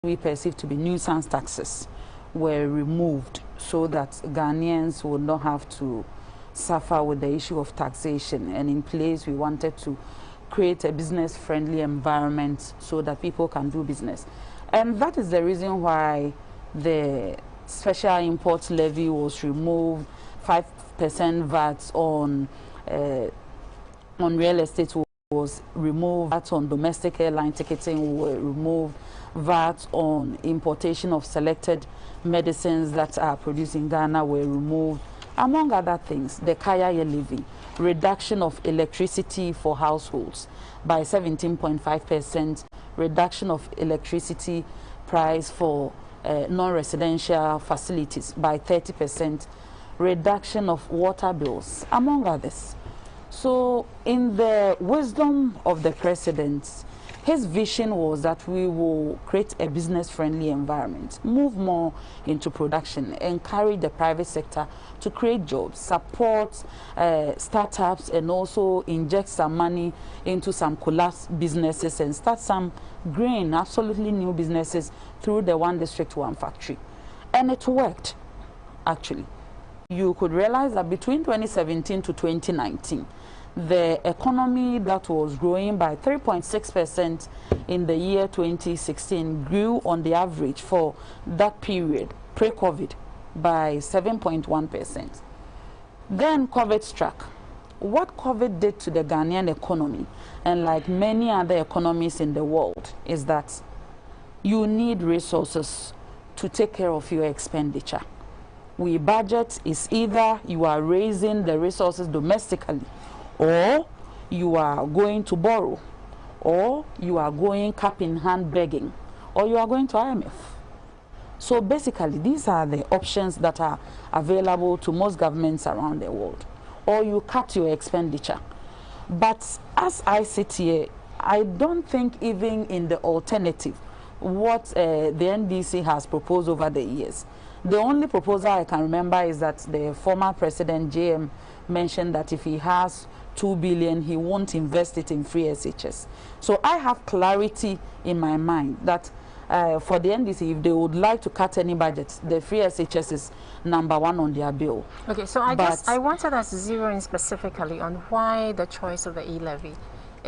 we perceive to be nuisance taxes were removed so that Ghanaians would not have to suffer with the issue of taxation. And in place, we wanted to create a business-friendly environment so that people can do business. And that is the reason why the special import levy was removed, 5% VAT on real estate was removed, VAT on domestic airline ticketing were removed, VAT on importation of selected medicines that are produced in Ghana were removed, among other things. The Kaya E-Levy, reduction of electricity for households by 17.5%, reduction of electricity price for non-residential facilities by 30%, reduction of water bills, among others. So in the wisdom of the president, his vision was that we will create a business-friendly environment, move more into production, encourage the private sector to create jobs, support startups, and also inject some money into some collapsed businesses and start some green, absolutely new businesses through the One District, One Factory. And it worked, actually. You could realize that between 2017 to 2019, the economy that was growing by 3.6% in the year 2016 grew on the average for that period, pre-COVID, by 7.1%. Then COVID struck. What COVID did to the Ghanaian economy, and like many other economies in the world, is that you need resources to take care of your expenditure. We budget is either you are raising the resources domestically, or you are going to borrow, or you are going cap in hand begging, or you are going to IMF. So basically, these are the options that are available to most governments around the world. Or you cut your expenditure. But as I sit here, I don't think even in the alternative, what the NDC has proposed over the years, the only proposal I can remember is that the former president, JM, mentioned that if he has 2 billion, he won't invest it in free SHS. So I have clarity in my mind that for the NDC, if they would like to cut any budget, the free SHS is #1 on their bill. Okay, so I guess I wanted us to zero in specifically on why the choice of the E-Levy.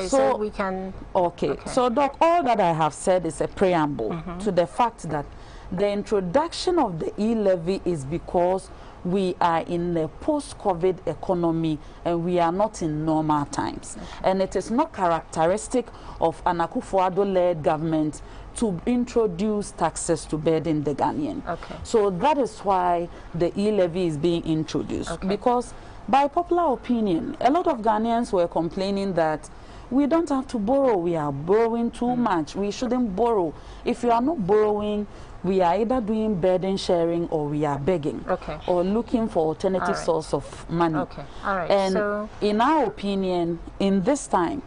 So we can... Okay, so Doc, all that I have said is a preamble to the fact that the introduction of the E-Levy is because we are in a post-COVID economy and we are not in normal times. And it is not characteristic of an Akufo-Addo-led government to introduce taxes to burden the Ghanaian. So that is why the E-Levy is being introduced. Because by popular opinion, a lot of Ghanaians were complaining that we don't have to borrow, we are borrowing too much, we shouldn't borrow. If you are not borrowing, we are either doing burden sharing or we are begging or looking for alternative source of money. And so in our opinion, in this time,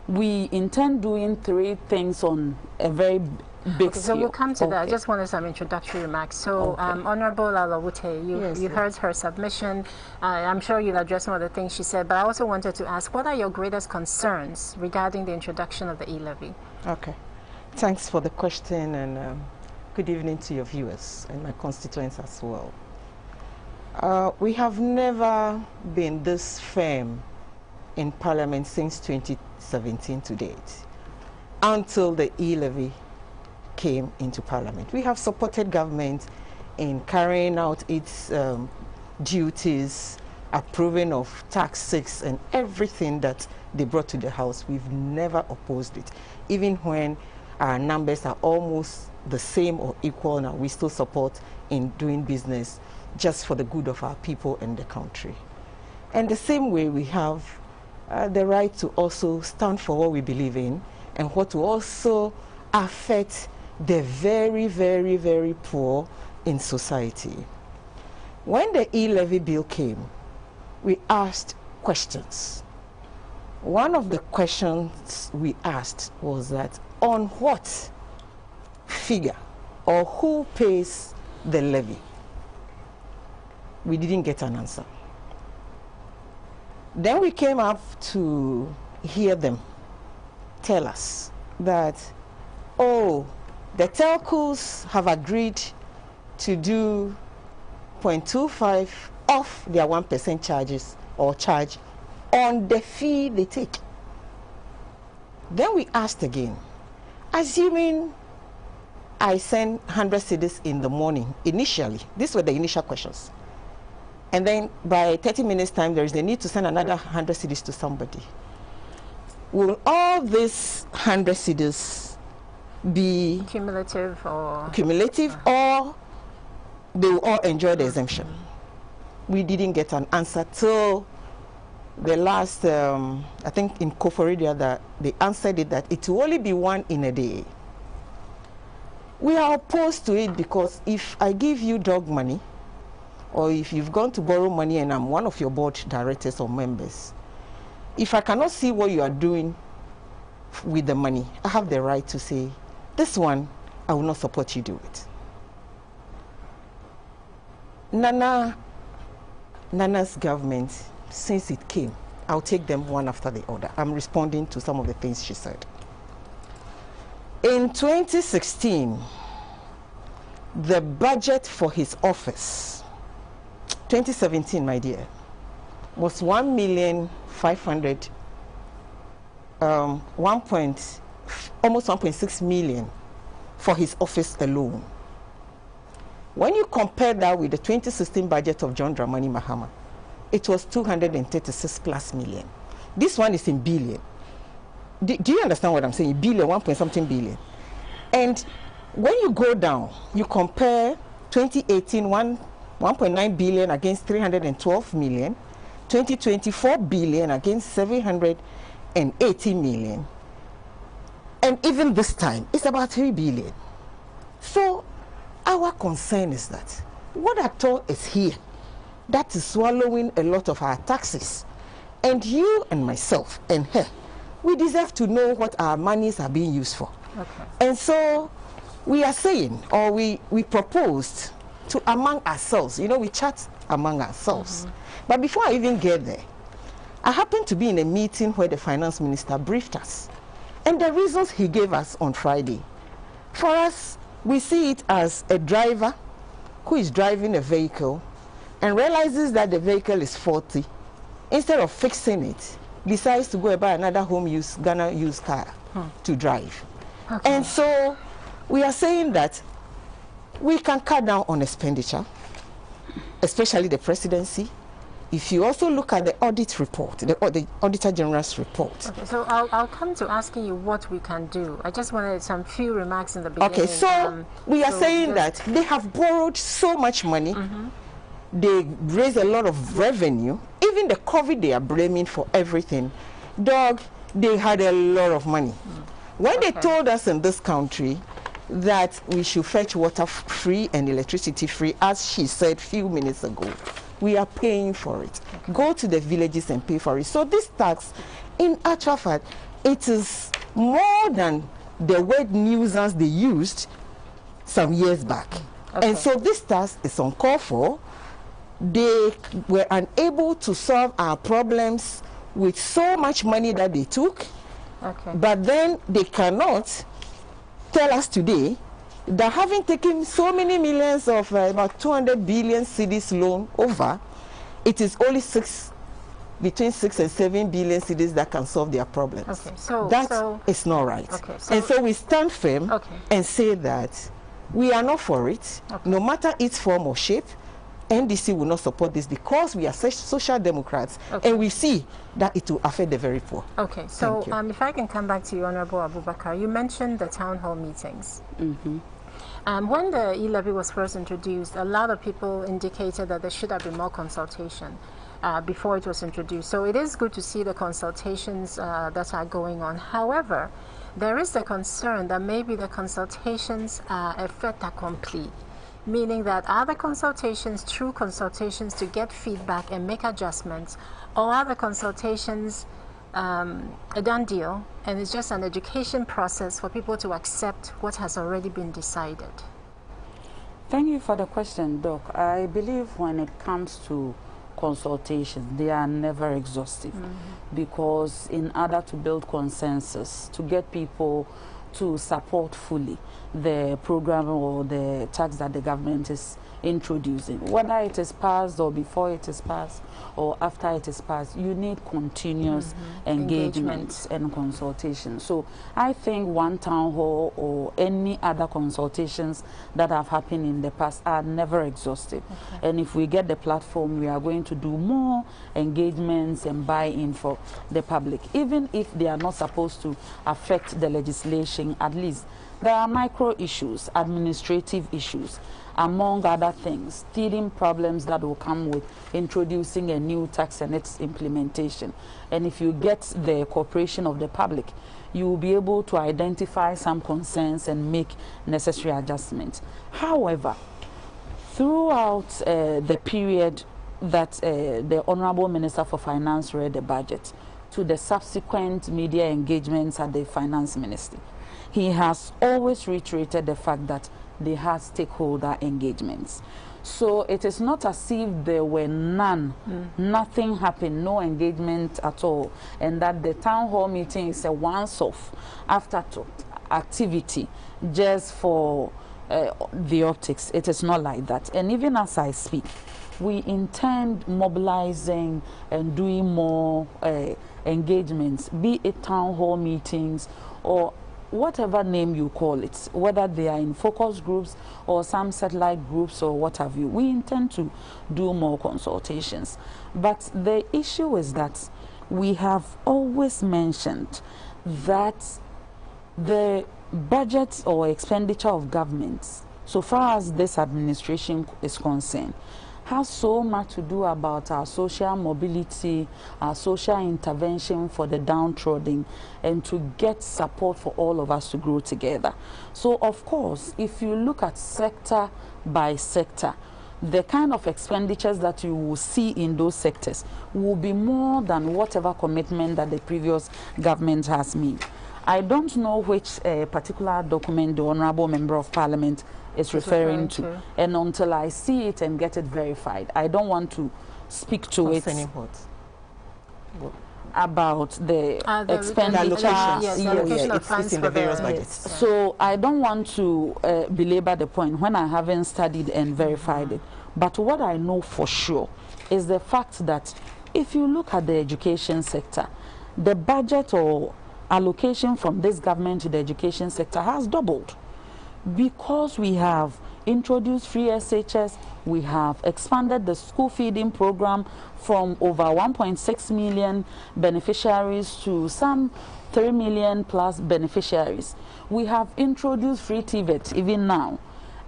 we intend doing 3 things on a very big scale. So we'll come to that. I just wanted some introductory remarks. So Honorable Alawute, you heard her submission. I'm sure you'll address some of the things she said, but I also wanted to ask, what are your greatest concerns regarding the introduction of the E-Levy? Okay. Thanks for the question, and good evening to your viewers and my constituents as well. We have never been this firm in Parliament since 2017 to date, until the E-Levy came into Parliament. We have supported government in carrying out its duties, approving of taxes and everything that they brought to the House. We've never opposed it. Even when our numbers are almost the same or equal now, we still support in doing business just for the good of our people and the country. And the same way, we have the right to also stand for what we believe in and what will also affect the very, very, very poor in society. When the E-Levy bill came, we asked questions. One of the questions we asked was that on what figure or who pays the levy? We didn't get an answer. Then we came up to hear them tell us that, oh, The telcos have agreed to do 0.25 off their 1% charges or charge on the fee they take. Then we asked again, assuming I send 100 cedis in the morning, initially, these were the initial questions. And then by 30 minutes time, there is a need to send another 100 cedis to somebody. Will all these 100 cedis be cumulative or they will all enjoy the exemption? We didn't get an answer till the last, I think in Koforidia, that they answered it that it will only be one in a day. We are opposed to it because if I give you dog money, or if you've gone to borrow money and I'm one of your board directors or members, if I cannot see what you are doing with the money, I have the right to say, this one, I will not support you do it. Nana's government, since it came, I'll take them one after the other. I'm responding to some of the things she said. In 2016, the budget for his office, 2017, my dear, was 1,500,000, almost 1.6 million for his office alone. When you compare that with the 2016 budget of John Dramani Mahama, it was 236 plus million. This one is in billion. Do you understand what I'm saying? Billion, 1.something billion. And when you go down, you compare 2018, 1.9 billion against 312 million, 2024 billion against 780 million. And even this time, it's about 3 billion. So our concern is that what at all is here that is swallowing a lot of our taxes. And you and myself and her, we deserve to know what our monies are being used for. Okay. And so we are saying, or we proposed to among ourselves, you know, we chat among ourselves. But before I even get there, I happened to be in a meeting where the finance minister briefed us. And the reasons he gave us on Friday, for us, we see it as a driver who is driving a vehicle and realizes that the vehicle is faulty. Instead of fixing it, decides to go and buy another Ghana used car to drive. Okay. And so we are saying that we can cut down on expenditure, especially the presidency. If you also look at the audit report, the Auditor General's report. Okay, so I'll come to asking you what we can do. I just wanted some few remarks in the beginning. Okay, so we are saying that they have borrowed so much money. They raise a lot of revenue. Even the COVID they are blaming for everything. Dog, they had a lot of money. When they told us in this country that we should fetch water free and electricity free, as she said a few minutes ago, we are paying for it. Okay. Go to the villages and pay for it. So this tax, in actual fact, it is more than the word nuisance they used some years back. Okay. And so this tax is uncalled for. They were unable to solve our problems with so much money that they took. Okay. But then they cannot tell us today that having taken so many millions of about 200 billion cedis loan over, it is only between 6 and 7 billion cedis that can solve their problems. Okay, so that is not right. Okay, so and so we stand firm and say that we are not for it, no matter its form or shape. NDC will not support this because we are social democrats and we see that it will affect the very poor. Okay, so if I can come back to you, Honorable Abubakar, you mentioned the town hall meetings. When the E-Levy was first introduced, a lot of people indicated that there should have been more consultation before it was introduced. So it is good to see the consultations that are going on. However, there is the concern that maybe the consultations are a fait accompli, meaning that are the consultations true consultations to get feedback and make adjustments, or are the consultations a done deal and it's just an education process for people to accept what has already been decided? Thank you for the question, Doc. I believe when it comes to consultations, they are never exhaustive because in order to build consensus, to get people to support fully the program or the tax that the government is introducing, whether it is passed or before it is passed or after it is passed. You need continuous engagement and consultation. So I think one town hall or any other consultations that have happened in the past are never exhaustive. And if we get the platform, we are going to do more engagements and buy-in for the public, even if they are not supposed to affect the legislation. At least there are micro issues, administrative issues, among other things, teething problems that will come with introducing a new tax and its implementation. And if you get the cooperation of the public, you will be able to identify some concerns and make necessary adjustments. However, throughout the period that the Honorable Minister for Finance read the budget to the subsequent media engagements at the Finance Ministry, he has always reiterated the fact that they had stakeholder engagements. So it is not as if there were none, nothing happened, no engagement at all, and that the town hall meeting is a once-off afterthought activity just for the optics. It is not like that. And even as I speak, we intend mobilizing and doing more engagements, be it town hall meetings or whatever name you call it, whether they are in focus groups or some satellite groups or what have you. We intend to do more consultations. But the issue is that we have always mentioned that the budget or expenditure of governments, so far as this administration is concerned, has so much to do about our social mobility, our social intervention for the downtrodden, and to get support for all of us to grow together. So, of course, if you look at sector by sector, the kind of expenditures that you will see in those sectors will be more than whatever commitment that the previous government has made. I don't know which particular document the Honorable Member of Parliament is referring to. And until I see it and get it verified, I don't want to speak to it about the expenditure. So I don't want to belabor the point when I haven't studied and verified it. But what I know for sure is the fact that if you look at the education sector, the budget or allocation from this government to the education sector has doubled, because we have introduced free SHS, we have expanded the school feeding program from over 1.6 million beneficiaries to some 3 million plus beneficiaries. We have introduced free TVET even now,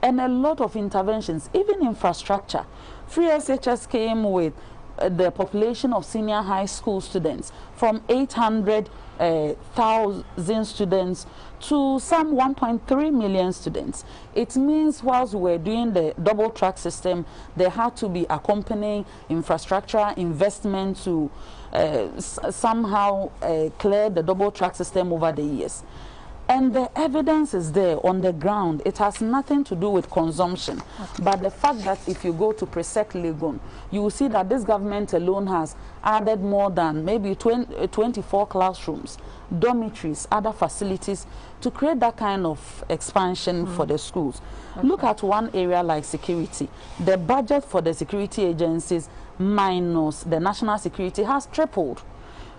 and a lot of interventions, even infrastructure. Free SHS came with the population of senior high school students from 800,000 students to some 1.3 million students. It means whilst we were doing the double track system, there had to be accompanying infrastructure investment to somehow clear the double track system over the years. And the evidence is there on the ground. It has nothing to do with consumption. But the fact that if you go to Presec Legon, you will see that this government alone has added more than maybe 24 classrooms, dormitories, other facilities to create that kind of expansion for the schools. Look at one area like security. The budget for the security agencies minus the national security has tripled,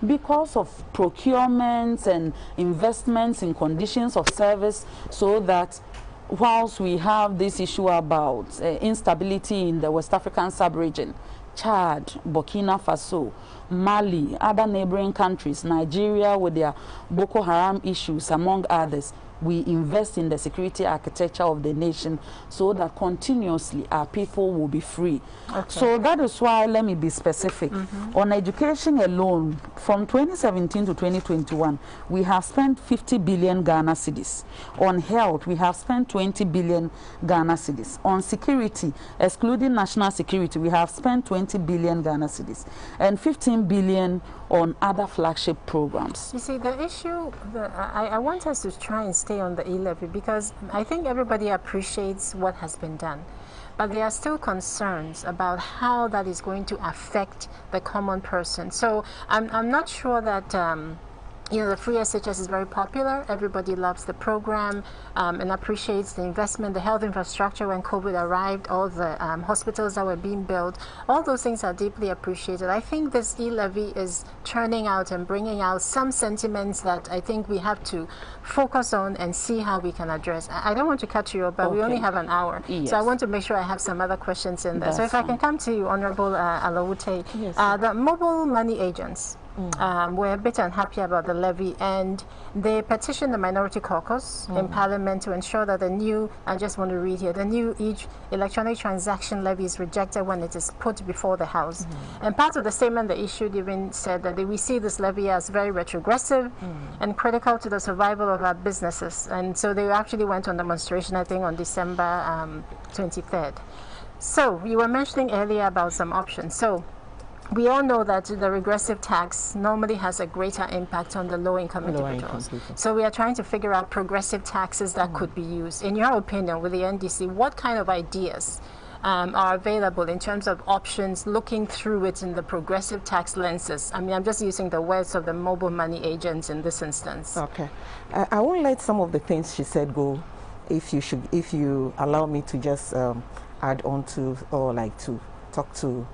because of procurements and investments in conditions of service, so that whilst we have this issue about instability in the West African sub-region, Chad, Burkina Faso, Mali, other neighboring countries, Nigeria with their Boko Haram issues, among others, we invest in the security architecture of the nation so that continuously our people will be free. So that is why, let me be specific. On education alone, from 2017 to 2021, we have spent 50 billion Ghana cedis. On health, we have spent 20 billion Ghana cedis. On security, excluding national security, we have spent 20 billion Ghana cedis and 15 billion on other flagship programs. You see, the issue, I want us to try and stay on the E-Levy, because I think everybody appreciates what has been done. But there are still concerns about how that is going to affect the common person. So I'm not sure that you know, the free SHS is very popular. Everybody loves the program and appreciates the investment, the health infrastructure when COVID arrived, all the hospitals that were being built. All those things are deeply appreciated. I think this E-Levy is churning out and bringing out some sentiments that I think we have to focus on and see how we can address. I don't want to cut you off, but we only have an hour. Yes. So I want to make sure I have some other questions in there. That's so if fine. I can come to you, Honorable Alawute, Yes, the mobile money agents, were a bit unhappy about the levy, and they petitioned the Minority Caucus in Parliament to ensure that the new, I just want to read here, the new electronic transaction levy is rejected when it is put before the House. And part of the statement they issued even said that we see this levy as very retrogressive and critical to the survival of our businesses. And so they actually went on demonstration, I think, on December 23rd. So you were mentioning earlier about some options. So we all know that the regressive tax normally has a greater impact on the low-income individuals. So we are trying to figure out progressive taxes that could be used. In your opinion, with the NDC, what kind of ideas are available in terms of options, looking through it in the progressive tax lenses? I mean, I'm just using the words of the mobile money agents in this instance. Okay. I won't let some of the things she said go, if you allow me to just add on to, or like to talk to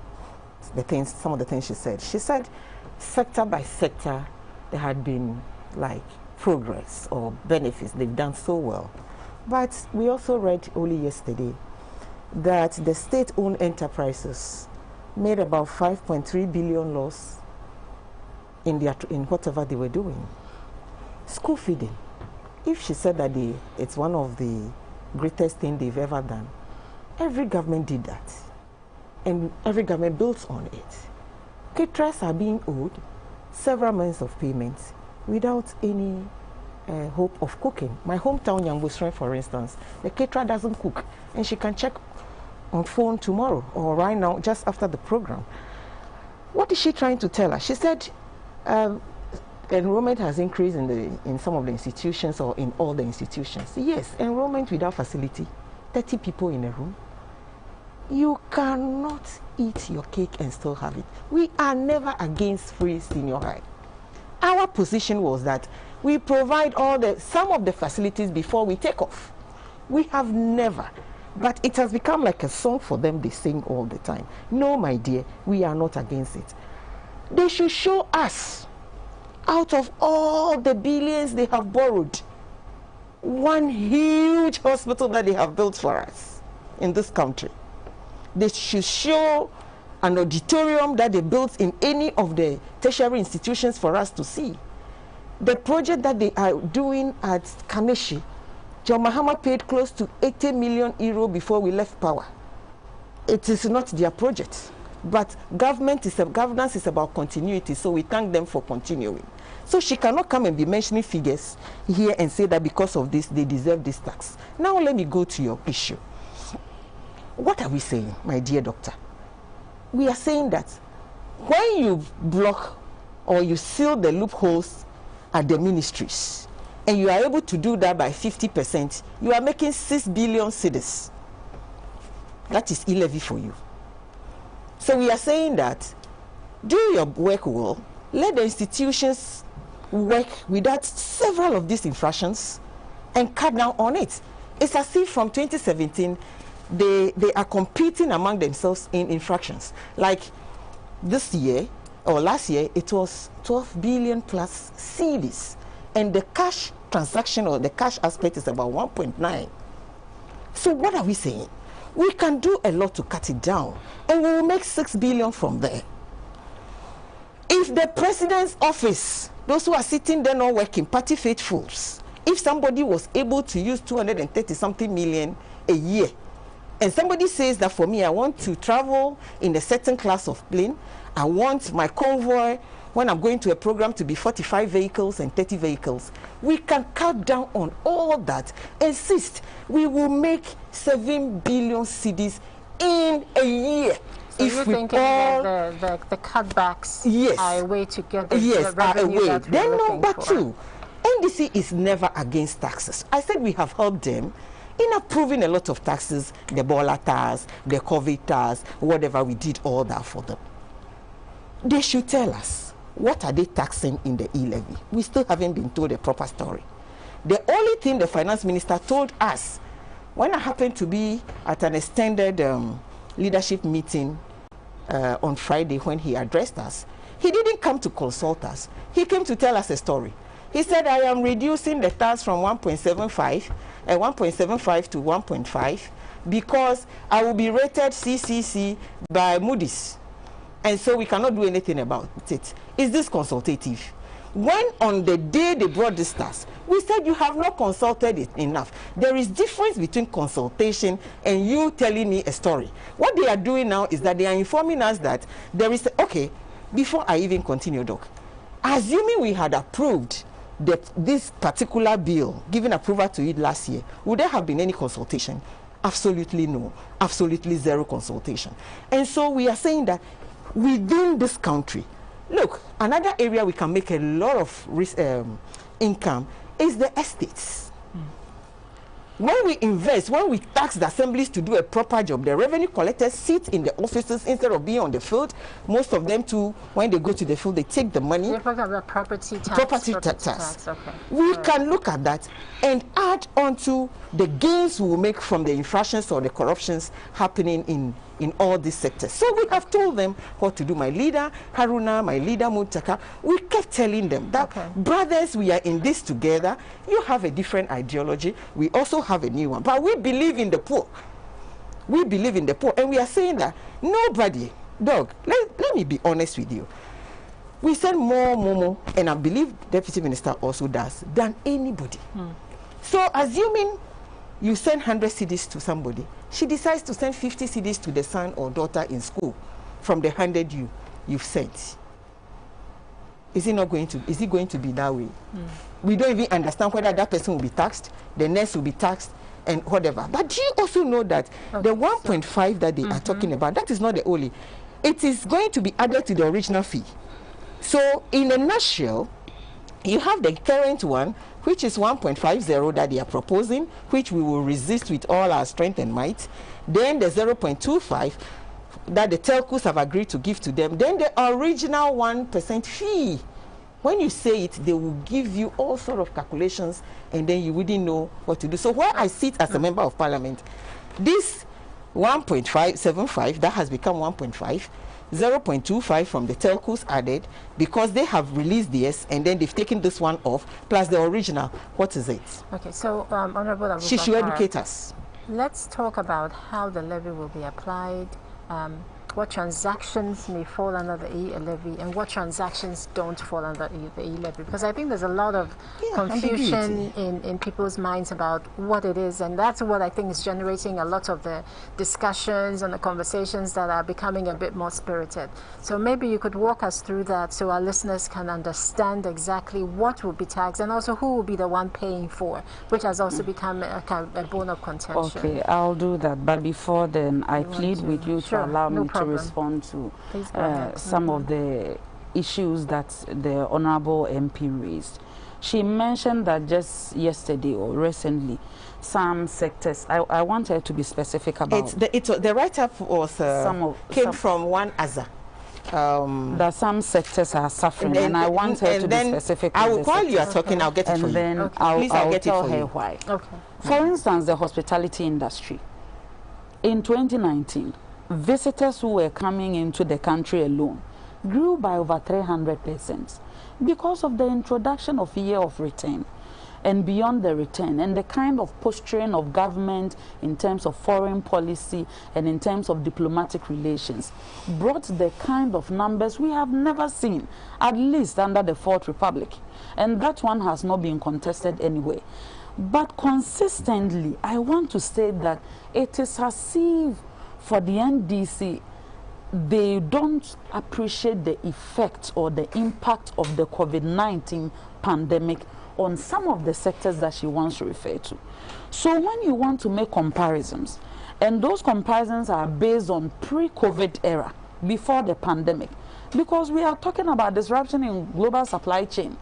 some of the things she said. She said sector by sector there had been like progress or benefits. They've done so well. But we also read only yesterday that the state-owned enterprises made about 5.3 billion loss in whatever they were doing. School feeding. If she said that it's one of the greatest things they've ever done, every government did that. And every government builds on it. Caterers are being owed several months of payments without any hope of cooking. My hometown, Yambusren, for instance, the caterer doesn't cook, and she can check on phone tomorrow or right now, just after the program. What is she trying to tell us? She said enrollment has increased in some of the institutions or in all the institutions. Yes, enrollment without facility, 30 people in a room. You cannot eat your cake and still have it. We are never against free senior high. Our position was that we provide some of the facilities before we take off. We have never, but it has become like a song for them. They sing all the time. No, my dear, we are not against it. They should show us, out of all the billions they have borrowed, one huge hospital that they have built for us in this country. They should show an auditorium that they built in any of the tertiary institutions for us to see. The project that they are doing at Kaneshi, John Mahama paid close to 80 million euro before we left power. It is not their project, but governance is about continuity, so we thank them for continuing. So she cannot come and be mentioning figures here and say that because of this, they deserve this tax. Now let me go to your issue. What are we saying, my dear doctor? We are saying that when you block or you seal the loopholes at the ministries, and you are able to do that by 50%, you are making 6 billion cedis. That is E-Levy for you. So we are saying that do your work well, let the institutions work without several of these infractions and cut down on it. It's as if from 2017, they are competing among themselves in infractions. Like this year or last year, it was 12 billion plus cedis, and the cash transaction or the cash aspect is about 1.9. So what are we saying? We can do a lot to cut it down, and we will make 6 billion from there. If the president's office, those who are sitting there not working, party faithfuls, if somebody was able to use 230 something million a year, and somebody says that for me, I want to travel in a certain class of plane, I want my convoy when I'm going to a program to be 45 vehicles and 30 vehicles, we can cut down on all that. Insist, we will make 7 billion cedis in a year. So if you're thinking that the cutbacks are a way to get the revenue that we're looking number for. two, NDC is never against taxes. I said we have helped them in approving a lot of taxes, the Bola tax, the COVID tax, whatever, we did all that for them. They should tell us, what are they taxing in the E-Levy? We still haven't been told a proper story. The only thing the finance minister told us, when I happened to be at an extended leadership meeting on Friday when he addressed us, he didn't come to consult us. He came to tell us a story. He said, I am reducing the tax from 1.75 to 1.5 because I will be rated CCC by Moody's. And so we cannot do anything about it. Is this consultative? When on the day they brought this tax, we said you have not consulted it enough. There is difference between consultation and you telling me a story. What they are doing now is that they are informing us that there is, okay, before I even continue, Doc, assuming we had approved this particular bill, given approval to it last year, would there have been any consultation? Absolutely no. Absolutely zero consultation. And so we are saying that within this country, look, another area we can make a lot of income is the estates. When we invest, when we tax the assemblies to do a proper job, the revenue collectors sit in the offices instead of being on the field. Most of them too, when they go to the field, they take the money. You're talking about property tax. Property tax. Okay. We can look at that and add on to the gains we will make from the infractions or the corruptions happening in all these sectors. So we have told them what to do. My leader, Haruna, my leader, Muntaka, we kept telling them that, brothers, we are in this together. You have a different ideology. We also have a new one. But we believe in the poor. We believe in the poor. And we are saying that nobody, Doug, let me be honest with you. We send more, and I believe Deputy Minister also does, than anybody. So assuming you send 100 cedis to somebody, she decides to send 50 cedis to the son or daughter in school from the 100 you've sent. Is it going to be that way? We don't even understand whether that person will be taxed, the nurse will be taxed, and whatever. But do you also know that the 1.5 that they are talking about, that is not the only. It is going to be added to the original fee. So in a nutshell, you have the current one, which is 1.50 that they are proposing, which we will resist with all our strength and might. Then the 0.25 that the telcos have agreed to give to them. Then the original 1% fee. When you say it, they will give you all sort of calculations, and then you wouldn't know what to do. So where I sit as a member of parliament, this 1.575 that has become 1.5, 0.25 from the telcos added, because they have released theirs and then they've taken this one off, plus the original. What is it? Okay, so Honorable Abubakar, she should educate us. Let's talk about how the levy will be applied, what transactions may fall under the E-Levy and what transactions don't fall under the E-Levy, because I think there's a lot of confusion in people's minds about what it is, and that's what I think is generating a lot of the discussions and the conversations that are becoming a bit more spirited. So maybe you could walk us through that so our listeners can understand exactly what will be taxed and also who will be the one paying for, which has also become a bone of contention. Okay, I'll do that, but before then I plead with you to allow me to respond to some of the issues that the Honorable MP raised. She mentioned that just yesterday or recently, some sectors, I want her to be specific about. The write-up was came from one other. That some sectors are suffering, and I want her to be specific. While you are talking, I'll get it for you. And then I'll tell her why. For instance, the hospitality industry. In 2019, visitors who were coming into the country alone grew by over 300% because of the introduction of year of return and beyond the return, and the kind of posturing of government in terms of foreign policy and in terms of diplomatic relations brought the kind of numbers we have never seen, at least under the Fourth Republic. And that one has not been contested anyway. But consistently, I want to say that it is as if for the NDC, they don't appreciate the effect or the impact of the COVID-19 pandemic on some of the sectors that she wants to refer to. So when you want to make comparisons, and those comparisons are based on pre-COVID era, before the pandemic, because we are talking about disruption in global supply chain.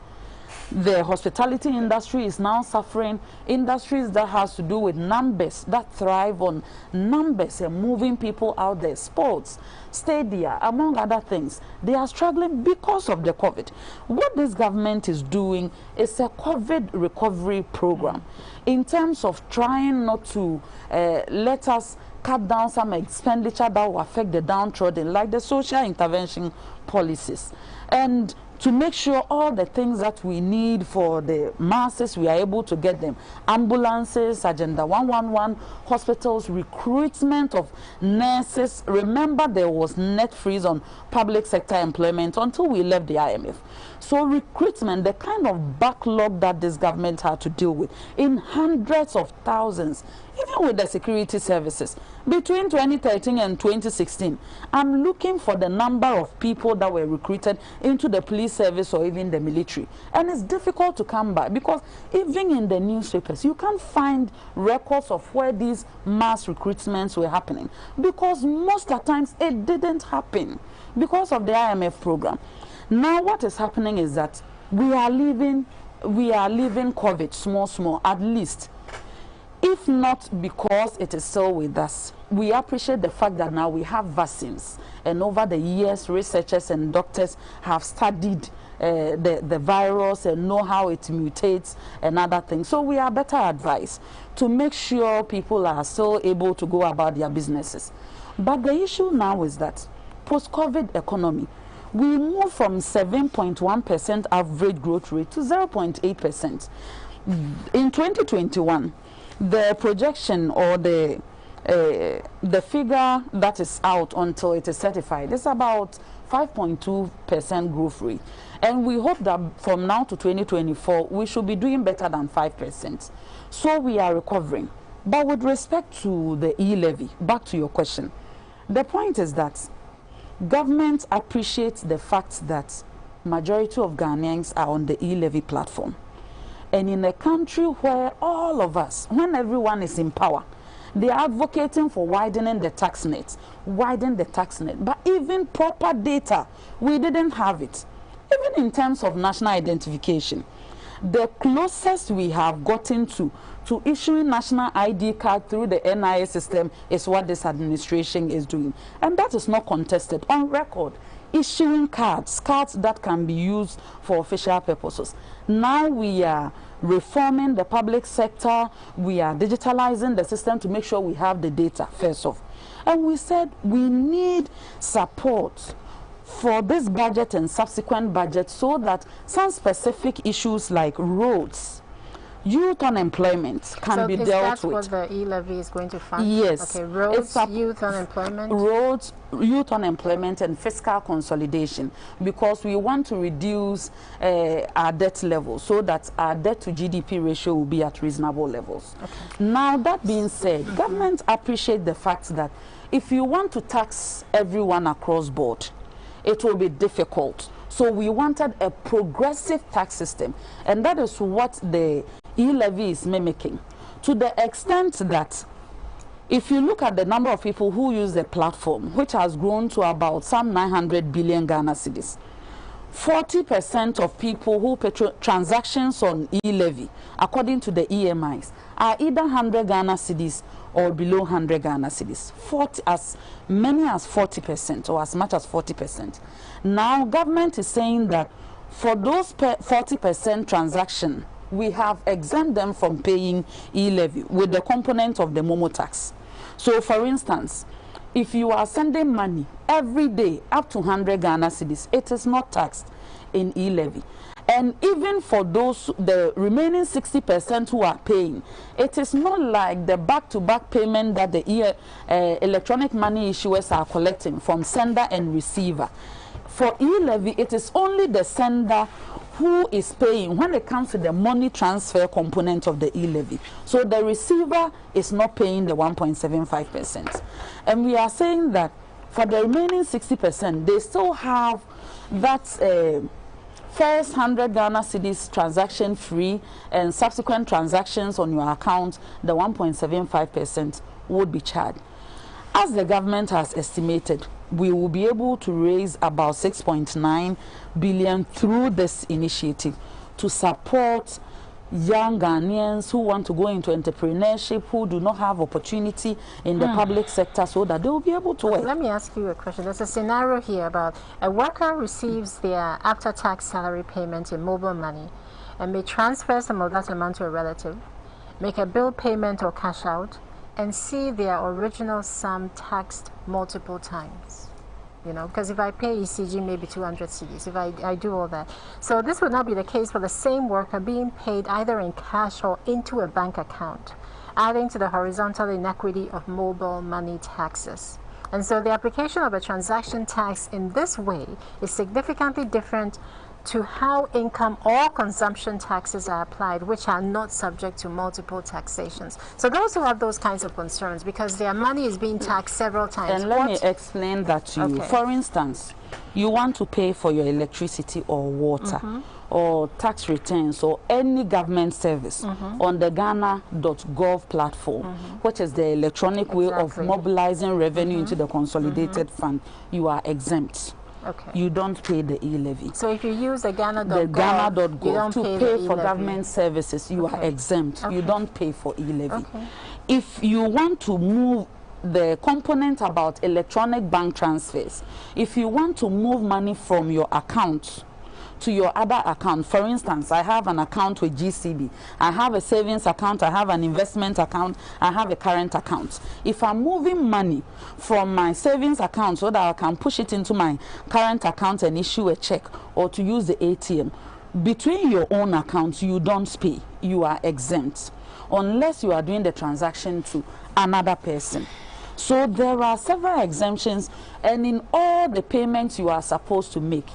The hospitality industry is now suffering. Industries that has to do with numbers, that thrive on numbers and moving people out there, sports, stadia, among other things, they are struggling because of the COVID. What this government is doing is a COVID recovery program in terms of trying not to let us cut down some expenditure that will affect the downtrodden, like the social intervention policies, and to make sure all the things that we need for the masses, we are able to get them. Ambulances, Agenda 111, hospitals, recruitment of nurses. Remember, there was net freeze on public sector employment until we left the IMF. So recruitment, the kind of backlog that this government had to deal with in hundreds of thousands, even with the security services. Between 2013 and 2016, I'm looking for the number of people that were recruited into the police service or even the military. And it's difficult to come by because even in the newspapers, you can't find records of where these mass recruitments were happening, because most of the times it didn't happen because of the IMF program. Now what is happening is that we are leaving COVID small, at least. If not because it is still with us. We appreciate the fact that now we have vaccines, and over the years researchers and doctors have studied the virus and know how it mutates and other things. So we are better advised to make sure people are still able to go about their businesses. But the issue now is that post-COVID economy, we move from 7.1% average growth rate to 0.8%. In 2021, the projection or the figure that is out until it is certified is about 5.2% growth rate. And we hope that from now to 2024, we should be doing better than 5%. So we are recovering. But with respect to the E-Levy, back to your question, the point is that government appreciates the fact that majority of Ghanaians are on the E-Levy platform. And in a country where all of us, when everyone is in power, they are advocating for widening the tax net, but even proper data, we didn't have it. Even in terms of national identification, the closest we have gotten to issuing national ID card through the NIA system is what this administration is doing. And that is not contested, on record. Issuing cards that can be used for official purposes. Now we are reforming the public sector, we are digitalizing the system to make sure we have the data first off. And we said we need support for this budget and subsequent budget so that some specific issues like roads, youth unemployment can be dealt with. So what the E-Levy is going to fund? Yes. Okay, roads, youth unemployment? Roads, youth unemployment and fiscal consolidation, because we want to reduce our debt level so that our debt to GDP ratio will be at reasonable levels. Okay. Now, that being said, government appreciate the fact that if you want to tax everyone across board, it will be difficult. So we wanted a progressive tax system, and that is what the E-Levy is mimicking, to the extent that if you look at the number of people who use the platform, which has grown to about some 900 billion Ghana cedis, 40% of people who pay transactions on E-Levy, according to the EMIs, are either 100 Ghana cedis or below 100 Ghana cedis. As many as 40% or as much as 40%. Now, government is saying that for those 40% transaction, we have exempt them from paying E-Levy with the component of the Momo tax. So, for instance, if you are sending money every day up to 100 Ghana cedis, it is not taxed in E-Levy. And even for those, the remaining 60% who are paying, it is not like the back-to-back payment that the electronic money issuers are collecting from sender and receiver. For E-Levy, it is only the sender who is paying when it comes to the money transfer component of the E-Levy. So the receiver is not paying the 1.75%. And we are saying that for the remaining 60%, they still have that first 100 Ghana cedis transaction free, and subsequent transactions on your account, the 1.75% would be charged. As the government has estimated, we will be able to raise about 6.9 billion through this initiative. to support young Ghanaians who want to go into entrepreneurship, who do not have opportunity in the public sector, so that they will be able to work. Let me ask you a question. There's a scenario here about a worker receives their after-tax salary payment in mobile money and may transfer some of that amount to a relative, make a bill payment or cash out, and see their original sum taxed multiple times. You know, because if I pay ECG maybe 200 cedis, if I do all that. So this would not be the case for the same worker being paid either in cash or into a bank account, adding to the horizontal inequity of mobile money taxes. And so the application of a transaction tax in this way is significantly different to how income or consumption taxes are applied, which are not subject to multiple taxations. So those who have those kinds of concerns, because their money is being taxed several times. And let me explain that to you. For instance, you want to pay for your electricity or water or tax returns or any government service on the Ghana.gov platform, which is the electronic way of mobilizing revenue into the consolidated fund. You are exempt. You don't pay the E-Levy. So if you use the Ghana.gov to pay for government services, you are exempt. You don't pay for E-Levy. If you want to move the component about electronic bank transfers, if you want to move money from your account to your other account, for instance, I have an account with GCB, I have a savings account, I have an investment account, I have a current account. If I'm moving money from my savings account so that I can push it into my current account and issue a check or to use the ATM, between your own accounts, you don't pay. You are exempt unless you are doing the transaction to another person. So there are several exemptions, and in all the payments you are supposed to make,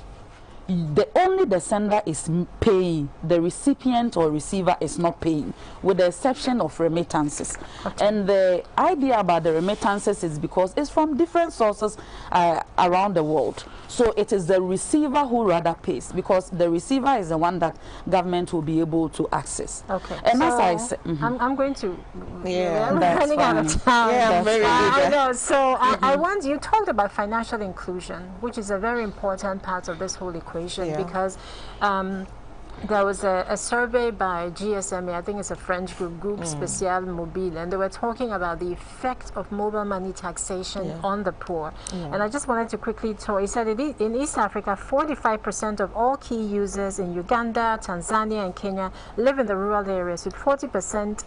only the sender is paying, the recipient or receiver is not paying, with the exception of remittances. And the idea about the remittances is because it's from different sources around the world. So it is the receiver who rather pays, because the receiver is the one that government will be able to access. And so as I said, I'm going to, I'm running out of time. I'm very good. I know. So I want, you talked about financial inclusion, which is a very important part of this whole equation, because there was a survey by GSMA, I think it's a French group, Spécial Mobile, and they were talking about the effect of mobile money taxation on the poor. And I just wanted to quickly talk. He said in East Africa, 45% of all key users in Uganda, Tanzania, and Kenya live in the rural areas, with 40%,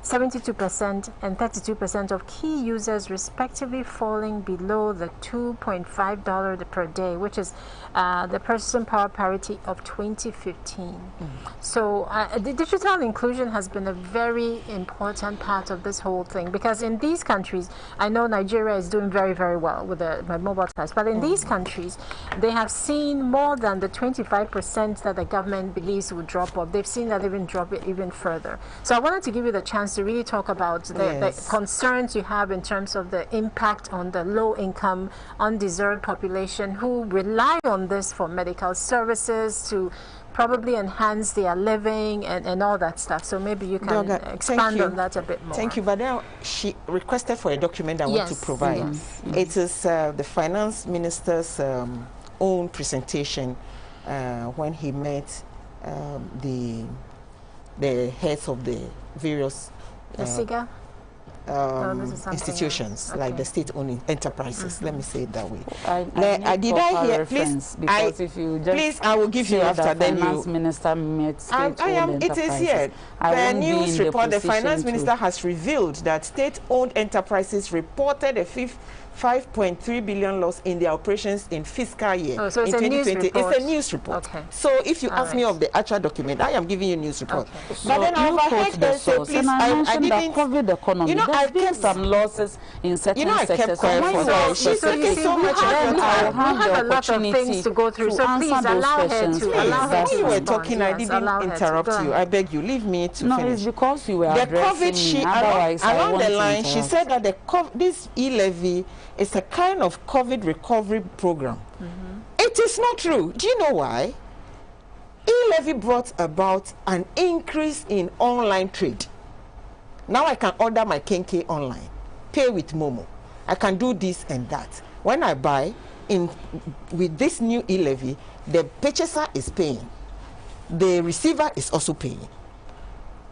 72% and 32% of key users respectively falling below the $2.5 per day, which is the purchasing power parity of 2015. So the digital inclusion has been a very important part of this whole thing, because in these countries, I know Nigeria is doing very, very well with the mobile tax, but in these countries, they have seen more than the 25% that the government believes would drop off. They've seen that even drop it even further. So I wanted to give you the chance to really talk about the concerns you have in terms of the impact on the low-income, undeserved population who rely on this for medical services to probably enhance their living and all that stuff. So maybe you can expand on that a bit more. Thank you. But now she requested for a document I want to provide. It is the finance minister's own presentation when he met the heads of the various institutions, like the state-owned enterprises. Let me say it that way. Did I hear? Please, because if you just please, I will give you after. Then finance minister met state-owned it is here. The news report. The finance minister has revealed that state-owned enterprises reported a 5.3 billion loss in their operations in fiscal year so it's in a 2020. It's a news report. So if you ask me of the actual document, I am giving you a news report. So but then I overheard the source. please, and I mentioned didn't. That COVID economy. You know, There's been some losses in certain sectors. So she's taking so much of your time. We have a lot of things to go through. So please allow her to allow her to When you were talking, I didn't interrupt you. I beg you, leave me to finish. No, it's because you were addressing me. Otherwise, along the line, she said that this E-Levy is a kind of COVID recovery program. It is not true. Do you know why? E-Levy brought about an increase in online trade. Now I can order my kenke online, pay with Momo. I can do this and that. When I buy with this new E-Levy, the purchaser is paying. the receiver is also paying.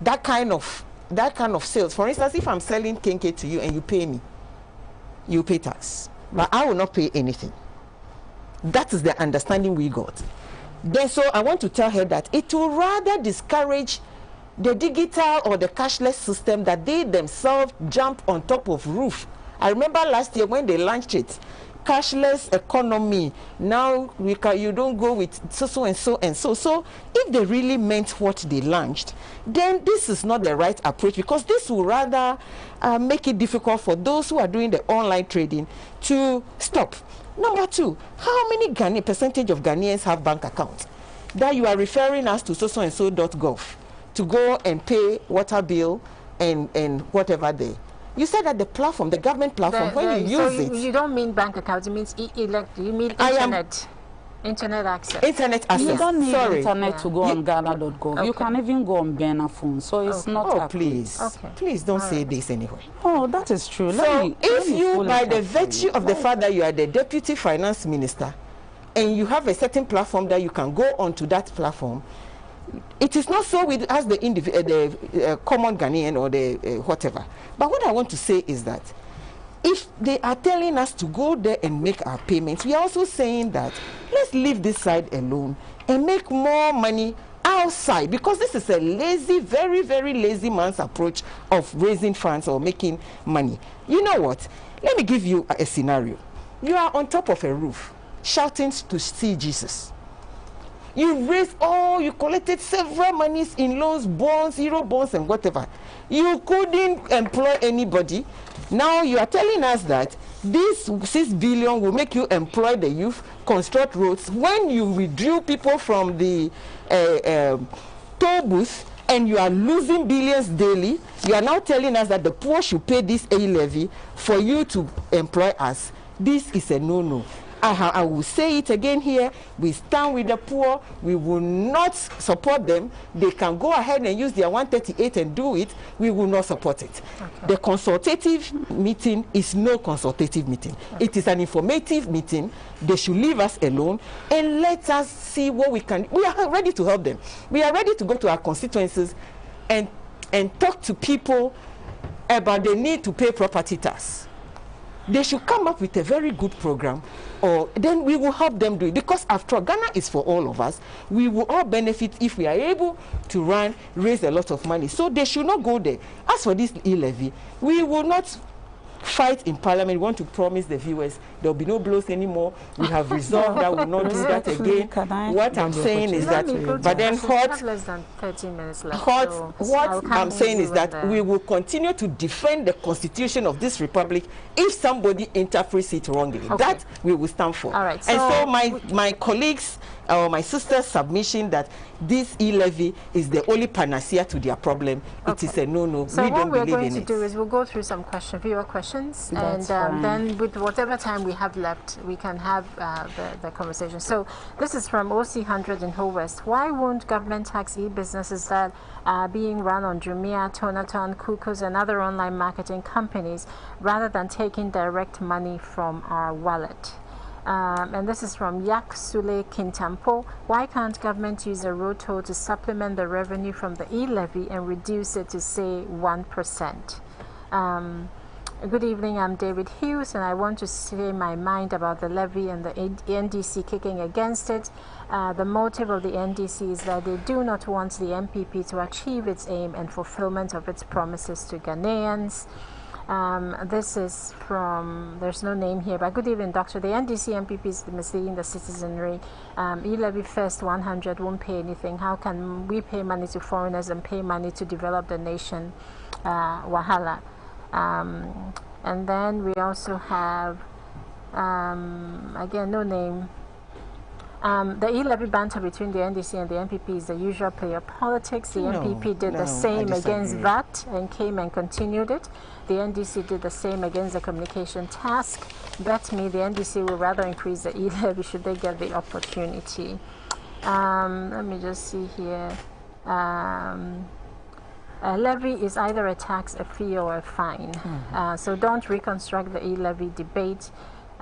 That kind of sales. For instance, if I'm selling kenke to you and you pay me, you pay tax, but I will not pay anything. That is the understanding we got. Then, so I want to tell her that it will rather discourage the digital or the cashless system that they themselves jump on top of roof. I remember last year when they launched it, cashless economy. Now you don't go with so and so and so. So if they really meant what they launched, then this is not the right approach, because this will rather make it difficult for those who are doing the online trading to stop. Number two, how many percentage of Ghanaians have bank accounts? That you are referring us to so and so.gov to go and pay water bill and whatever there. You said that the platform, the government platform, when you use it... You don't mean bank account, it means you mean internet. Internet access. Internet access. You don't need internet to go on Ghana.gov. Okay. You can even go on Ghana phone, so it's not... Oh, please. Okay. Please don't say this anyway. Oh, that is true. So if you, by the virtue of the fact that you are the deputy finance minister, and you have a certain platform that you can go onto that platform, it is not so with as the common Ghanaian or the whatever. But what I want to say is that if they are telling us to go there and make our payments, we are also saying that let's leave this side alone and make more money outside, because this is a lazy, very, very lazy man's approach of raising funds or making money. You know what? Let me give you a scenario. You are on top of a roof shouting to see Jesus. You raised you collected several monies in loans, bonds, euro bonds, and whatever. You couldn't employ anybody. Now you are telling us that this 6 billion will make you employ the youth, construct roads. When you withdrew people from the toll booth and you are losing billions daily, you are now telling us that the poor should pay this E-Levy for you to employ us. This is a no-no. I will say it again here. We stand with the poor. We will not support them. They can go ahead and use their 138 and do it. We will not support it. Okay. The consultative meeting is no consultative meeting. Okay. It is an informative meeting. They should leave us alone and let us see what we can. We are ready to help them. We are ready to go to our constituencies and talk to people about the need to pay property tax. They should come up with a very good program, or then we will help them do it, because after all, Ghana is for all of us. We will all benefit if we are able to raise a lot of money. So they should not go there. As for this E-Levy, we will not fight in Parliament. We want to promise the viewers there will be no blows anymore. We have resolved that we will not do that again. What I'm saying is that, but then less than 30 minutes left. What I'm saying is that we will continue to defend the constitution of this republic if somebody interprets it wrongly. Okay. That we will stand for. All right. And so my colleagues or my sister's submission that this E-Levy is the only panacea to their problem, it is a no-no. So we don't believe in it. What we're going to do is we'll go through some viewer questions, and then with whatever time we have left, we can have the conversation. So this is from OC100 in Whole West. Why won't government tax e-businesses that are being run on Jumia, Tonaton, Kukos, and other online marketing companies, rather than taking direct money from our wallet? And this is from Yak Sule Kintampo. Why can't government use a road toll to supplement the revenue from the E-Levy and reduce it to, say, 1%? Good evening, I'm David Hughes, and I want to say my mind about the levy and the NDC kicking against it. The motive of the NDC is that they do not want the MPP to achieve its aim and fulfillment of its promises to Ghanaians. This is from, there's no name here, but good evening, Doctor. The NDC MPP is misleading the citizenry. E-Levy first 100 won't pay anything. How can we pay money to foreigners and pay money to develop the nation? Wahala. And then we also have, again, no name. The E-Levy banter between the NDC and the MPP is the usual play of politics. The MPP did the same against VAT and came and continued it. The NDC did the same against the communication task. Bet me the NDC will rather increase the E-Levy should they get the opportunity. Let me just see here. A levy is either a tax, a fee, or a fine. So don't reconstruct the E-Levy debate.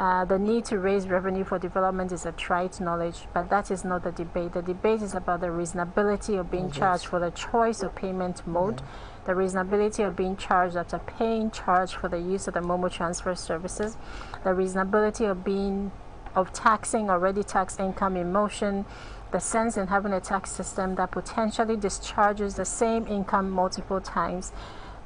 The need to raise revenue for development is a trite knowledge, but that is not the debate. The debate is about the reasonability of being charged for the choice of payment mode, the reasonability of being charged after paying charge for the use of the Momo transfer services, the reasonability of taxing already taxed income in motion, the sense in having a tax system that potentially discharges the same income multiple times,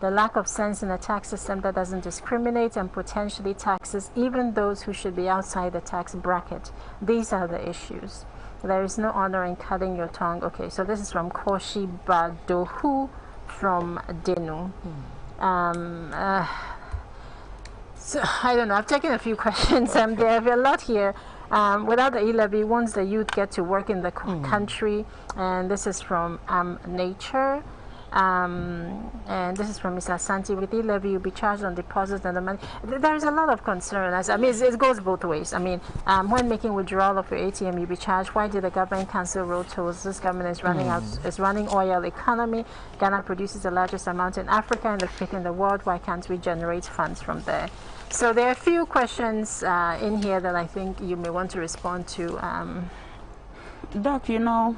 the lack of sense in a tax system that doesn't discriminate and potentially taxes even those who should be outside the tax bracket. These are the issues. There is no honor in cutting your tongue. Okay, so this is from Koshi Badohu from Denu. So I don't know, I've taken a few questions. There are a lot here. Without the E-Levy, once the youth get to work in the country, and this is from Nature. And this is from Mr. Santi. With E-Levy, you'll be charged on deposits and the money. There's a lot of concern. I mean, it goes both ways. I mean, when making withdrawal of your ATM, you'll be charged. Why did the government cancel road tolls? This government is running is running oil economy. Ghana produces the largest amount in Africa and the fifth in the world. Why can't we generate funds from there? So there are a few questions in here that I think you may want to respond to. Doc, you know,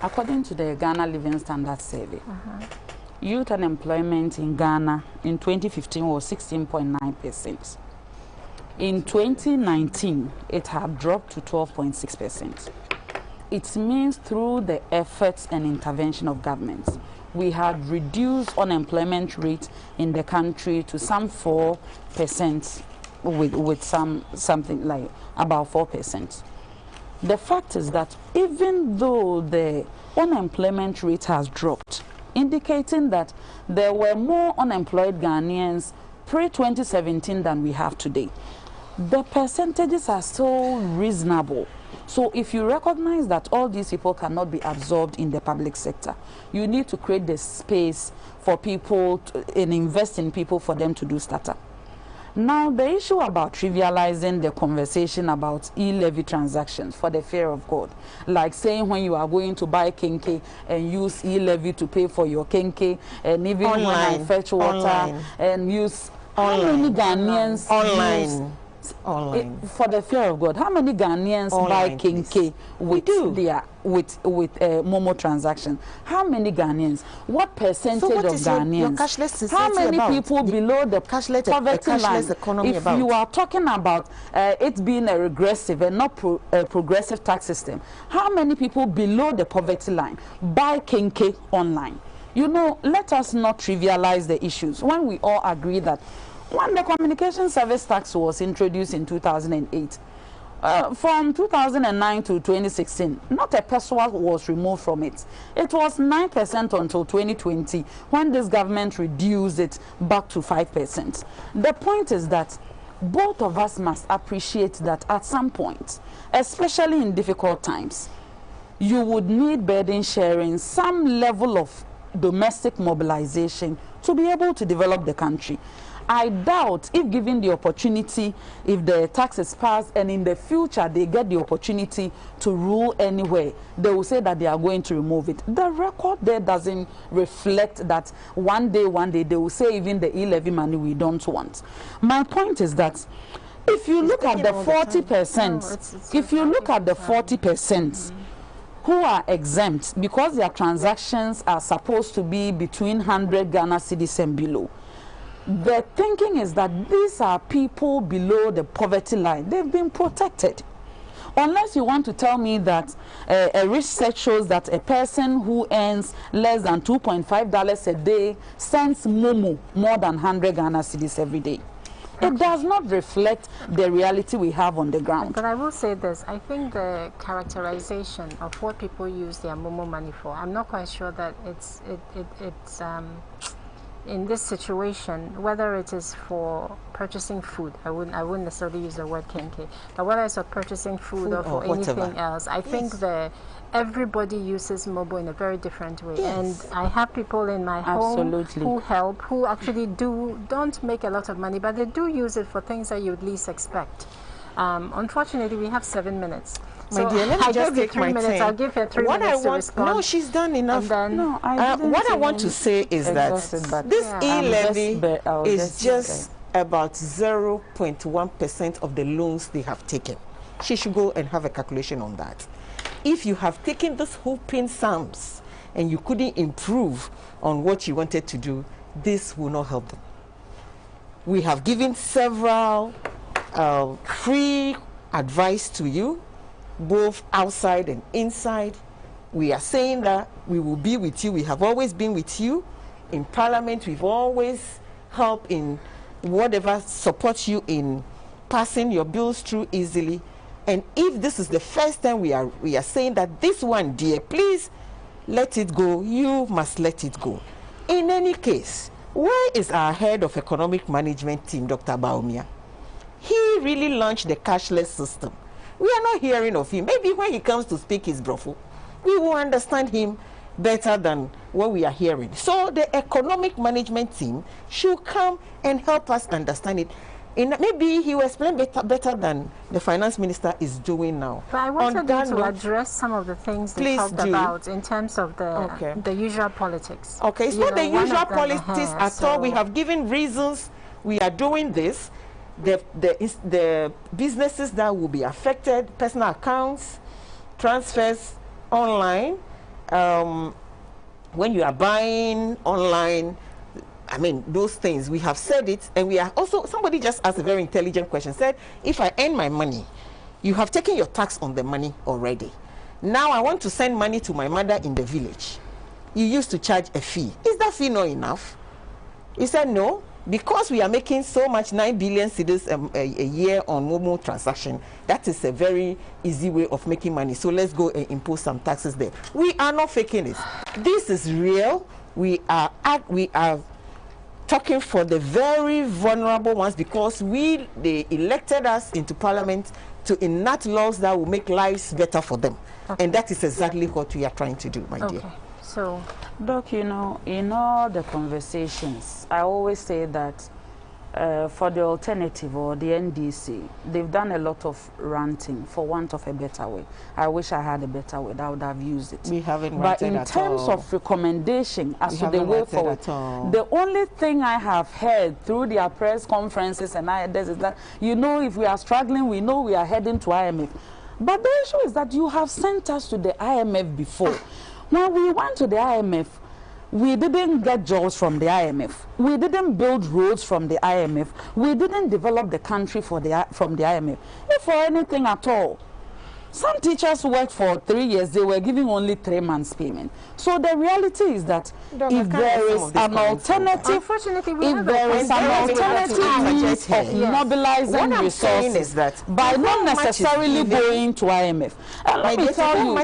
according to the Ghana Living Standards Survey, youth unemployment in Ghana in 2015 was 16.9%. In 2019, it had dropped to 12.6%. It means through the efforts and intervention of governments, we had reduced unemployment rate in the country to some 4%, with something like about 4%. The fact is that even though the unemployment rate has dropped, indicating that there were more unemployed Ghanaians pre-2017 than we have today, the percentages are still reasonable. So if you recognize that all these people cannot be absorbed in the public sector, you need to create the space for people and invest in people for them to do startup. Now, the issue about trivializing the conversation about E-Levy transactions for the fear of God, like saying when you are going to buy kenke and use E-Levy to pay for your kenke, and even when I fetch water and use, how many Ghanaians use online for the fear of God? How many Ghanaians buy kenke with Momo transaction? How many Ghanaians? What percentage of Ghanaians? How many people below the poverty line? If you are talking about it being a regressive and not a progressive tax system, how many people below the poverty line buy kenke online? You know, let us not trivialize the issues when we all agree that when the communication service tax was introduced in 2008, from 2009 to 2016, not a peso was removed from it. It was 9% until 2020, when this government reduced it back to 5%. The point is that both of us must appreciate that at some point, especially in difficult times, you would need burden sharing, some level of domestic mobilization to be able to develop the country. I doubt if given the opportunity, if the tax is passed and in the future they get the opportunity to rule anywhere, they will say that they are going to remove it. The record there doesn't reflect that one day they will say even the E-Levy money we don't want. My point is that if you look at the 40%, if you look at the 40%, who are exempt because their transactions are supposed to be between 100 Ghana cedis and below, the thinking is that these are people below the poverty line. They've been protected. Unless you want to tell me that a research shows that a person who earns less than $2.5 a day sends Momo more than 100 Ghana cedis every day. It does not reflect the reality we have on the ground. But I will say this, I think the characterization of what people use their Momo money for, I'm not quite sure that it's in this situation, whether it is for purchasing food, I wouldn't necessarily use the word kenke, but whether it's for purchasing food or for anything else, I think everybody uses Momo in a very different way. And I have people in my home who help, who actually don't make a lot of money, but they do use it for things that you would least expect. Unfortunately, we have 7 minutes. My dear, let me just take 3 minutes. I'll give her 3 minutes to respond. No, she's done enough. No, what I want to say is that this E-Levy is just about 0.1% of the loans they have taken. She should go and have a calculation on that. If you have taken this whooping sums and you couldn't improve on what you wanted to do, this will not help them. We have given several free advice to you, both outside and inside. We are saying that we will be with you. We have always been with you. In Parliament, we've always helped in whatever supports you in passing your bills through easily. And if this is the first time we are saying that this one, dear, please let it go, you must let it go. In any case, where is our head of economic management team, Dr. Baumia? He really launched the cashless system. We are not hearing of him. Maybe when he comes to speak his brofo, we will understand him better than what we are hearing. So the economic management team should come and help us understand it. Maybe he will explain better than the finance minister is doing now. But I wanted you to address some of the things they talked about in terms of the usual politics. Okay, it's not the usual politics at all. We have given reasons we are doing this. The businesses that will be affected, personal accounts, transfers online. When you are buying online, I mean, those things, we have said it, and we are also, somebody just asked a very intelligent question, said, if I earn my money, you have taken your tax on the money already. Now I want to send money to my mother in the village. You used to charge a fee. Is that fee not enough? He said, no, because we are making so much 9 billion cedis a year on mobile transaction, that is a very easy way of making money. So let's go and impose some taxes there. We are not faking it. This is real. We are talking for the very vulnerable ones, because they elected us into Parliament to enact laws that will make lives better for them. Okay. And that is exactly what we are trying to do, my dear. So, Doc, you know, in all the conversations, I always say that for the alternative or the NDC, they've done a lot of ranting for want of a better way. I wish I had a better way. I would have used it. We haven't but ranted in terms of recommendation as to the way forward, the only thing I have heard through their press conferences and others is that, you know, if we are struggling, we know we are heading to IMF. But the issue is that you have sent us to the IMF before. When we went to the IMF, we didn't get jobs from the IMF. We didn't build roads from the IMF. We didn't develop the country from the IMF. If for anything at all, some teachers worked for 3 years, they were giving only 3 months payment. So the reality is that if there is an alternative, means of mobilizing resources by not necessarily going to IMF. And let me tell you,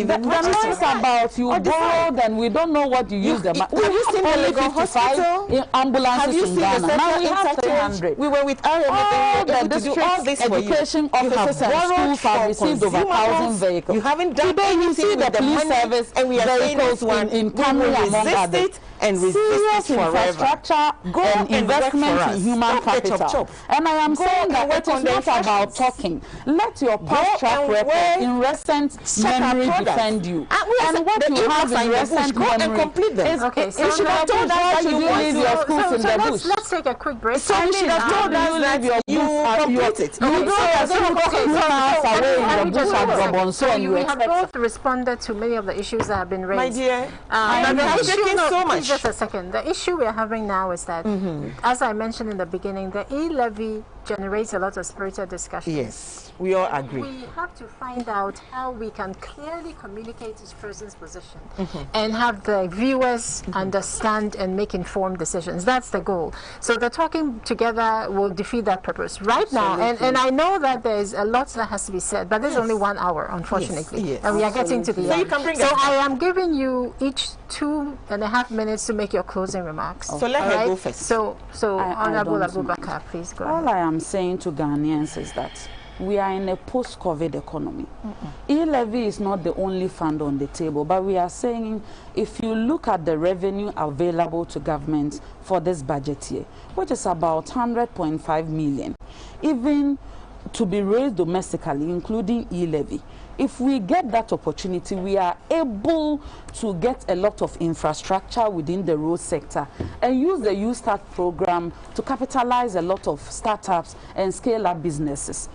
the noise about you borrowed and we don't know what you use them. We used to only 55 ambulances in Ghana. Now we have 300. We were with IMF. All the district education officers and schools have received over 1,000 vehicles. You haven't done today you see the police service and we are vehicles in Cameroon among others. And serious infrastructure and investment in human capital. And I am saying that it is not about talking. Let your past track record in recent memory defend you. And what you have in recent memory is okay. So you should have told us that you leave your schools in the bush. Let's take a quick break. So you should have told us that you complete it. You go as you miles away in the bush at Robonso and you have both responded to many of the issues that have been raised. My dear, I'm taking so much. Just a second. The issue we are having now is that, as I mentioned in the beginning, the E-Levy generates a lot of spirited discussion. Yes, we all agree. We have to find out how we can clearly communicate each person's position and have the viewers understand and make informed decisions. That's the goal. So the talking together will defeat that purpose. Right now, and I know that there is a lot that has to be said, but there's only 1 hour, unfortunately. Yes. And we are getting to the end. So I am giving you each 2.5 minutes to make your closing remarks. So let her go first. So Honorable Abubakar, please go ahead. All I am saying to Ghanaians is that we are in a post-COVID economy. E-Levy is not the only fund on the table, but we are saying if you look at the revenue available to government for this budget year, which is about 100.5 million, even to be raised domestically, including E-Levy. If we get that opportunity, we are able to get a lot of infrastructure within the road sector and use the U-Start program to capitalize a lot of startups and scale up businesses.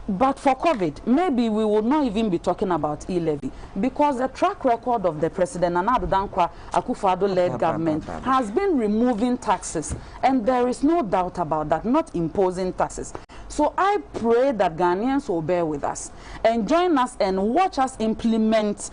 But for COVID, maybe we will not even be talking about E-Levy, because the track record of the President Nana Addo Dankwa Akufo-Addo-led government has been removing taxes, and there is no doubt about that, not imposing taxes. So I pray that Ghanaians will bear with us and join us and watch us implement,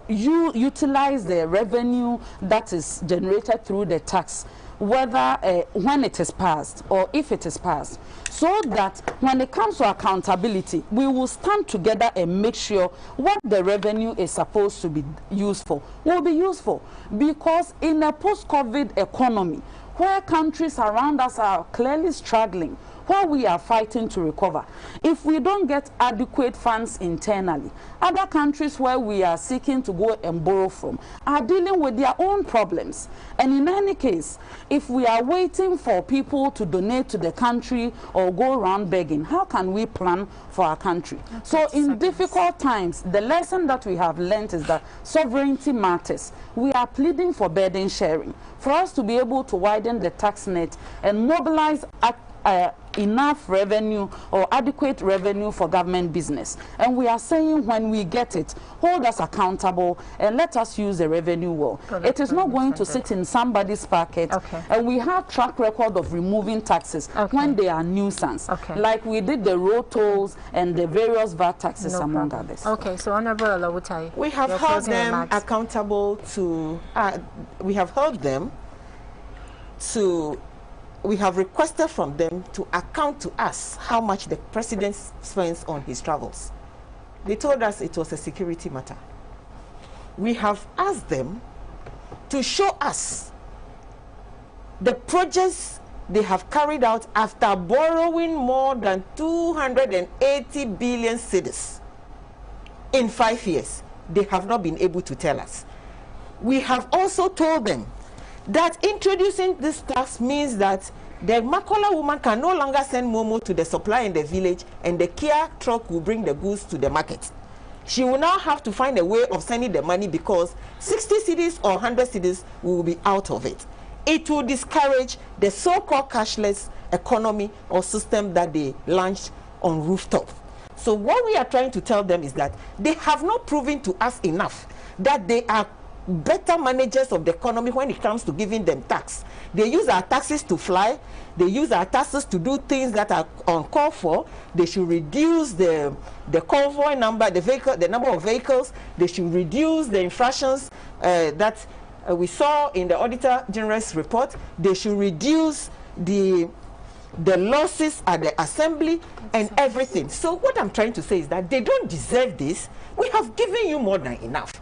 utilize the revenue that is generated through the tax, whether when it is passed or if it is passed, so that when it comes to accountability, we will stand together and make sure what the revenue is supposed to be used for will be useful. Because in a post-COVID economy, where countries around us are clearly struggling, where we are fighting to recover, if we don't get adequate funds internally, other countries where we are seeking to go and borrow from are dealing with their own problems. And in any case, if we are waiting for people to donate to the country or go around begging, how can we plan for our country? So in difficult times, the lesson that we have learned is that sovereignty matters. We are pleading for burden sharing, for us to be able to widen the tax net and mobilize enough revenue or adequate revenue for government business. And we are saying, when we get it, hold us accountable and let us use the revenue well. It is not going to sit in somebody's pocket. And we have track record of removing taxes when they are nuisance, like we did the road tolls and the various VAT taxes, among others. Okay, so Honorable Alawutai, we have held them accountable to, we have held them to, we have requested from them to account to us how much the president spends on his travels. They told us it was a security matter. We have asked them to show us the projects they have carried out after borrowing more than 280 billion cedis in 5 years. They have not been able to tell us. We have also told them that introducing this tax means that the Makola woman can no longer send Momo to the supply in the village, and the Kia truck will bring the goods to the market. She will now have to find a way of sending the money, because 60 cedis or 100 cedis will be out of it. It will discourage the so-called cashless economy or system that they launched on rooftop. So what we are trying to tell them is that they have not proven to us enough that they are better managers of the economy when it comes to giving them tax. They use our taxes to fly. They use our taxes to do things that are uncalled for. They should reduce the convoy number, the number of vehicles. They should reduce the infractions that we saw in the Auditor General's report. They should reduce the losses at the assembly and everything. So what I'm trying to say is that they don't deserve this. We have given you more than enough.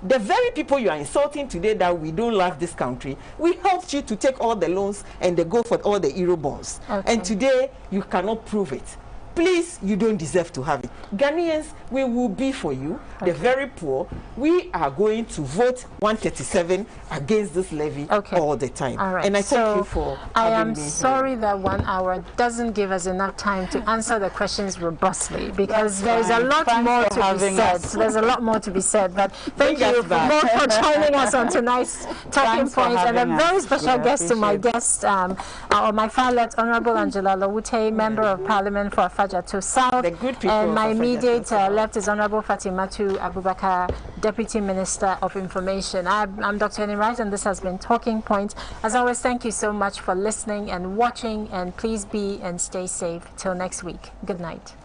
The very people you are insulting today that we don't love this country, we helped you to take all the loans and they go for all the Euro bonds. And today, you cannot prove it. Please, you don't deserve to have it. Ghanaians, we will be for you, the very poor. We are going to vote 137 against this levy all the time. And I thank you for I am sorry that 1 hour doesn't give us enough time to answer the questions robustly, because there's a lot more to be said. There's a lot more to be said. But thank you both for joining us on tonight's Talking Points, and a very special guest to my guest, or my far left, Honorable Angela Lawute, Member of Parliament for to South, and my immediate left is Honorable Fatimatu Abubakar, Deputy Minister of Information. I'm Dr. Annie Wright, and this has been Talking Points. As always, thank you so much for listening and watching, and please be and stay safe till next week. Good night.